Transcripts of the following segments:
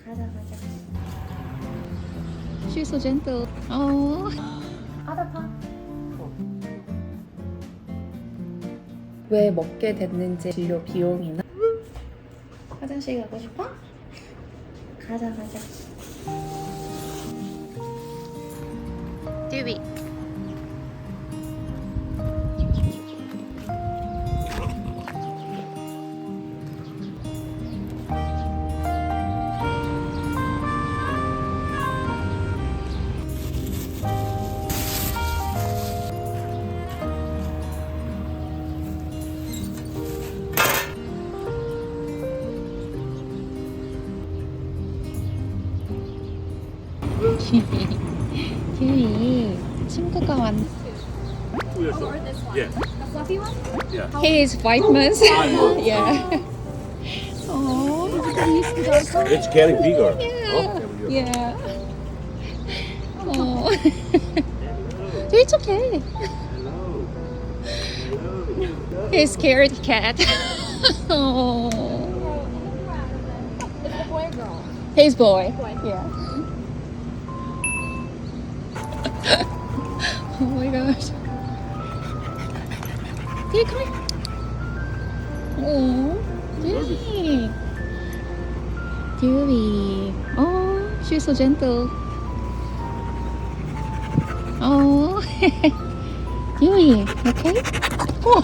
가자. She's so gentle. Oh. 아다파. 왜 먹게 됐는지 진료 비용이나 화장실 가고 싶어? 가자. 듀비. 듀비 친구가 왔. Yeah. The fluffy one? Yeah. He is 5 months. Yeah. Oh. It's getting bigger. Yeah. Oh. It's okay. He's scared cat. Oh. Is it a boy or girl? He's boy. Boy. Yeah. Oh my gosh. Here, come here. Oh, Dewey. Dewey. Oh, she's so gentle. Oh, Dewey, okay? Oh,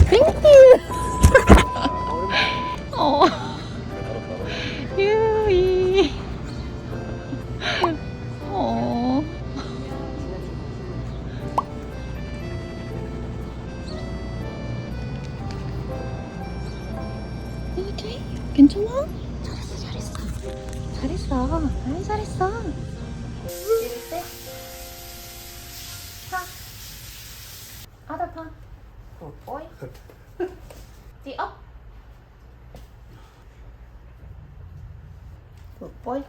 thank you. Oh, Dewey. Oh. 오케이? 괜찮아? 잘했어. 아이, 잘했어. 이럴 파. 아다파. Good boy. The up. Good boy.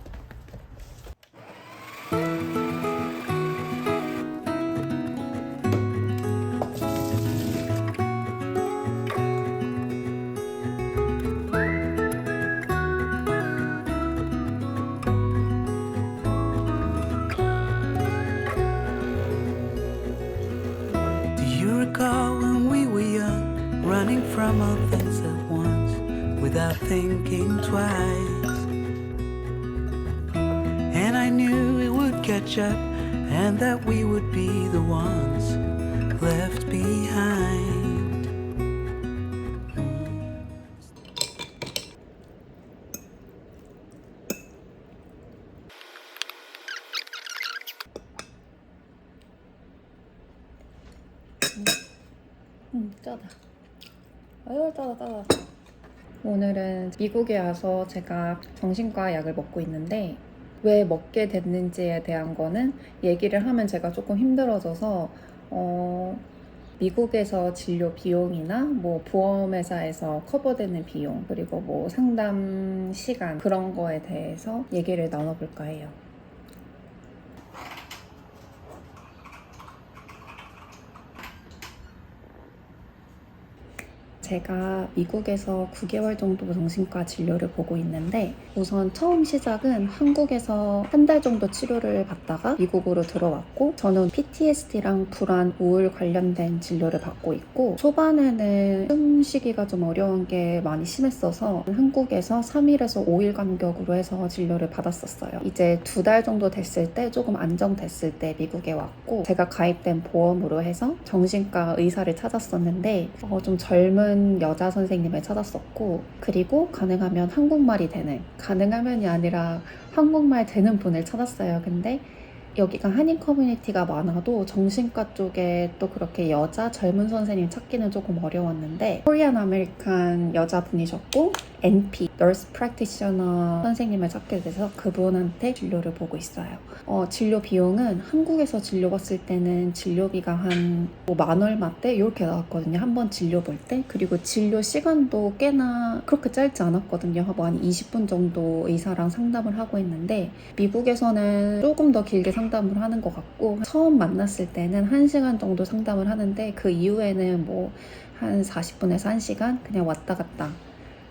Do you recall when we were young, running from all things at once, without thinking twice? And I knew it would catch up, and that we would be the ones left behind. 짜다. 아유, 짜다. 오늘은 미국에 와서 제가 정신과 약을 먹고 있는데 왜 먹게 됐는지에 대한 거는 얘기를 하면 제가 조금 힘들어져서 미국에서 진료 비용이나 뭐 보험회사에서 커버되는 비용 그리고 뭐 상담 시간 그런 거에 대해서 얘기를 나눠볼까 해요. 제가 미국에서 9개월 정도 정신과 진료를 보고 있는데 우선 처음 시작은 한국에서 한 달 정도 치료를 받다가 미국으로 들어왔고 저는 PTSD랑 불안, 우울 관련된 진료를 받고 있고 초반에는 숨쉬기가 좀 어려운 게 많이 심했어서 한국에서 3일에서 5일 간격으로 해서 진료를 받았었어요. 이제 2달 정도 됐을 때 조금 안정됐을 때 미국에 왔고 제가 가입된 보험으로 해서 정신과 의사를 찾았었는데 좀 젊은 여자 선생님을 찾았었고 그리고 가능하면 한국말이 되는 가능하면이 아니라 한국말 되는 분을 찾았어요. 근데 여기가 한인 커뮤니티가 많아도 정신과 쪽에 또 그렇게 여자 젊은 선생님 찾기는 조금 어려웠는데 코리안 아메리칸 여자분이셨고 NP, Nurse Practitioner 선생님을 찾게 돼서 그분한테 진료를 보고 있어요. 진료 비용은 한국에서 진료 봤을 때는 진료비가 한 만 얼마대 이렇게 나왔거든요. 한 번 진료 볼 때. 그리고 진료 시간도 꽤나 그렇게 짧지 않았거든요. 뭐 한 20분 정도 의사랑 상담을 하고 있는데 미국에서는 조금 더 길게 상담을 하는 것 같고 처음 만났을 때는 1시간 정도 상담을 하는데 그 이후에는 뭐 한 40분에서 1시간 그냥 왔다 갔다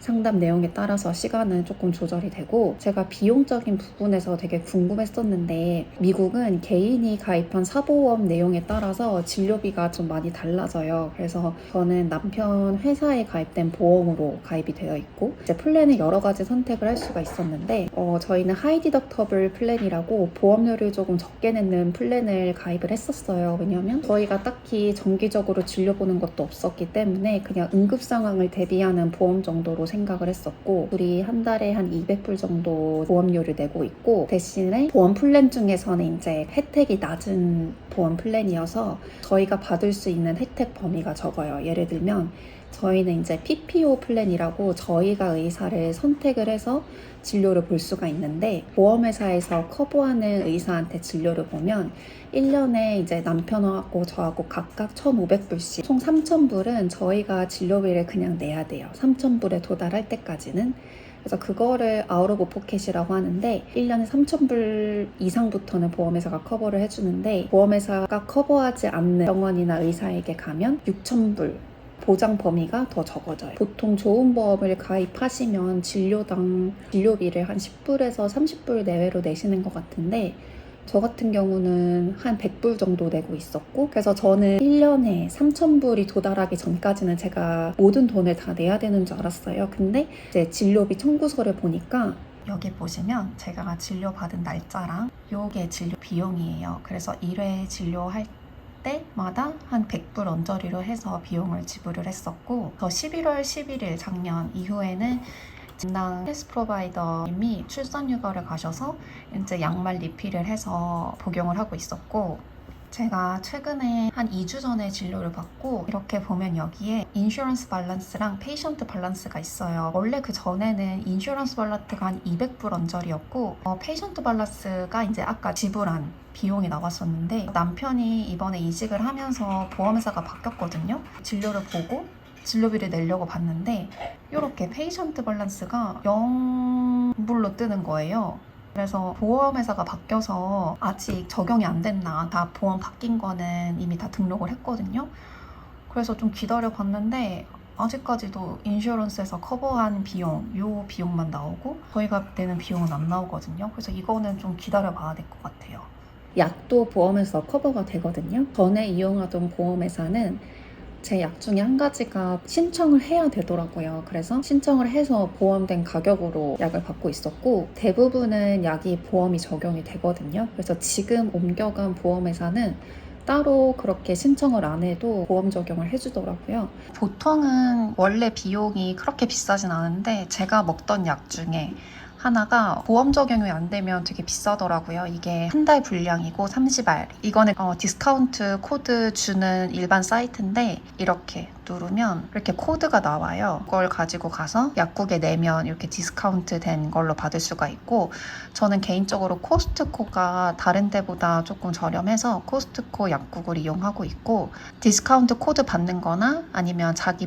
상담 내용에 따라서 시간은 조금 조절이 되고 제가 비용적인 부분에서 되게 궁금했었는데 미국은 개인이 가입한 사보험 내용에 따라서 진료비가 좀 많이 달라져요. 그래서 저는 남편 회사에 가입된 보험으로 가입이 되어 있고 이제 플랜은 여러 가지 선택을 할 수가 있었는데 저희는 하이 디덕터블 플랜이라고 보험료를 조금 적게 내는 플랜을 가입을 했었어요. 왜냐하면 저희가 딱히 정기적으로 진료 보는 것도 없었기 때문에 그냥 응급 상황을 대비하는 보험 정도로 생각을 했었고 우리 한 달에 한 200불 정도 보험료를 내고 있고 대신에 보험 플랜 중에서는 이제 혜택이 낮은 보험 플랜이어서 저희가 받을 수 있는 혜택 범위가 적어요. 예를 들면 저희는 이제 PPO 플랜이라고 저희가 의사를 선택을 해서 진료를 볼 수가 있는데 보험회사에서 커버하는 의사한테 진료를 보면 1년에 이제 남편하고 저하고 각각 1,500불씩 총 3,000불은 저희가 진료비를 그냥 내야 돼요. 3,000불에 도달할 때까지는. 그래서 그거를 아웃 오브 포켓이라고 하는데 1년에 3,000불 이상부터는 보험회사가 커버를 해주는데 보험회사가 커버하지 않는 병원이나 의사에게 가면 6,000불 보장 범위가 더 적어져요. 보통 좋은 보험을 가입하시면 진료당 진료비를 한 10불에서 30불 내외로 내시는 것 같은데 저 같은 경우는 한 100불 정도 내고 있었고 그래서 저는 1년에 3,000불이 도달하기 전까지는 제가 모든 돈을 다 내야 되는 줄 알았어요. 근데 이제 진료비 청구서를 보니까 여기 보시면 제가 진료받은 날짜랑 요게 진료 비용이에요. 그래서 1회 진료할 때마다 한 100불 언저리로 해서 비용을 지불을 했었고 저 11월 11일 작년 이후에는 담당 헬스 프로바이더님이 출산휴가를 가셔서 이제 양말 리필을 해서 복용을 하고 있었고 제가 최근에 한 2주 전에 진료를 받고 이렇게 보면 여기에 인슈런스 밸런스랑 페이션트 밸런스가 있어요. 원래 그 전에는 인슈런스 밸런스가 한 200불 언저리였고 페이션트 밸런스가 이제 아까 지불한 비용이 나왔었는데 남편이 이번에 이직을 하면서 보험회사가 바뀌었거든요. 진료를 보고 진료비를 내려고 봤는데 이렇게 페이션트 밸런스가 0불로 뜨는 거예요. 그래서 보험회사가 바뀌어서 아직 적용이 안 됐나 다 보험 바뀐 거는 이미 다 등록을 했거든요. 그래서 좀 기다려 봤는데 아직까지도 인슈런스에서 커버한 비용 요 비용만 나오고 저희가 내는 비용은 안 나오거든요. 그래서 이거는 좀 기다려 봐야 될 것 같아요. 약도 보험에서 커버가 되거든요. 전에 이용하던 보험회사는 제 약 중에 한 가지가 신청을 해야 되더라고요. 그래서 신청을 해서 보험된 가격으로 약을 받고 있었고 대부분은 약이 보험이 적용이 되거든요. 그래서 지금 옮겨간 보험회사는 따로 그렇게 신청을 안 해도 보험 적용을 해주더라고요. 보통은 원래 비용이 그렇게 비싸진 않은데 제가 먹던 약 중에 하나가 보험 적용이 안 되면 되게 비싸더라고요. 이게 한 달 분량이고 30알. 이거는 디스카운트 코드 주는 일반 사이트인데 이렇게 누르면 이렇게 코드가 나와요. 그걸 가지고 가서 약국에 내면 이렇게 디스카운트 된 걸로 받을 수가 있고 저는 개인적으로 코스트코가 다른 데보다 조금 저렴해서 코스트코 약국을 이용하고 있고 디스카운트 코드 받는 거나 아니면 자기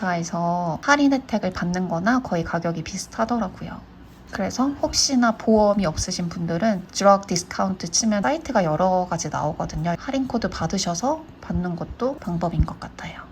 보험회사에서 할인 혜택을 받는 거나 거의 가격이 비슷하더라고요. 그래서 혹시나 보험이 없으신 분들은 드럭 디스카운트 치면 사이트가 여러 가지 나오거든요. 할인 코드 받으셔서 받는 것도 방법인 것 같아요.